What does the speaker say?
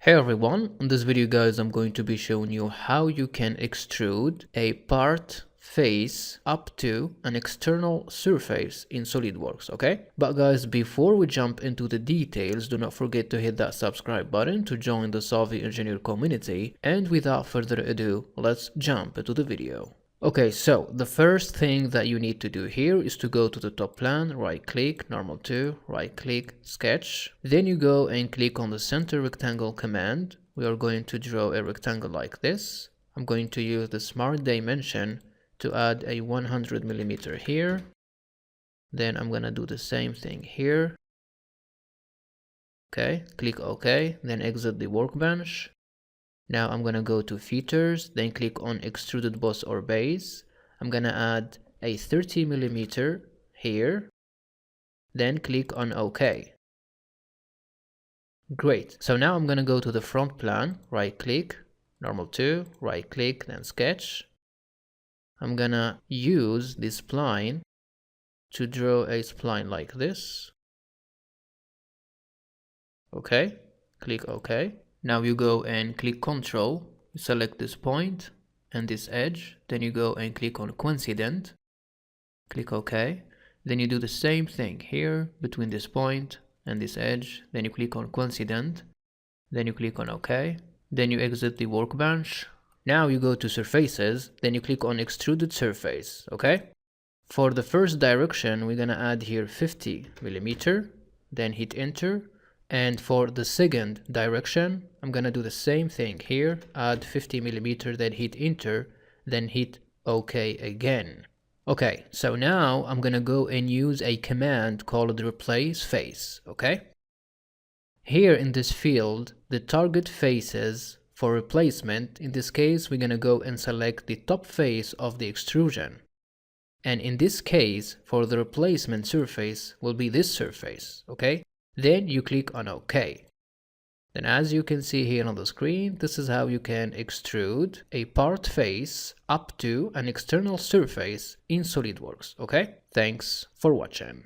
Hey everyone, in this video guys I'm going to be showing you how you can extrude a part face up to an external surface in SolidWorks, okay? But guys, before we jump into the details, do not forget to hit that subscribe button to join the Solvi Engineer community, and without further ado, let's jump into the video. Okay, so the first thing that you need to do here is to go to the top plan, right click, normal to, right click, sketch. Then you go and click on the center rectangle command. We are going to draw a rectangle like this. I'm going to use the smart dimension to add a 100 millimeter here. Then I'm gonna do the same thing here. Okay, click OK, then exit the workbench. Now I'm gonna go to features, then click on extruded boss or base. I'm gonna add a 30 millimeter here, then click on OK. Great. So now I'm gonna go to the front plan, right click, normal to, right click, then sketch. I'm gonna use this spline to draw a spline like this. Okay, click OK. Now you go and click Control, you select this point and this edge, then you go and click on Coincident, click OK. Then you do the same thing here between this point and this edge, then you click on Coincident, then you click on OK. Then you exit the workbench. Now you go to Surfaces, then you click on Extruded Surface, okay? For the first direction, we're gonna add here 50 millimeter, then hit Enter. And for the second direction, I'm gonna do the same thing here, add 50 millimeter, then hit Enter, then hit OK again. Okay, so now I'm gonna go and use a command called replace face, okay? Here in this field, the target faces for replacement, in this case, we're gonna go and select the top face of the extrusion. And in this case, for the replacement surface will be this surface, okay? Then you click on OK. Then as you can see here on the screen, this is how you can extrude a part face up to an external surface in SolidWorks, okay? Thanks for watching.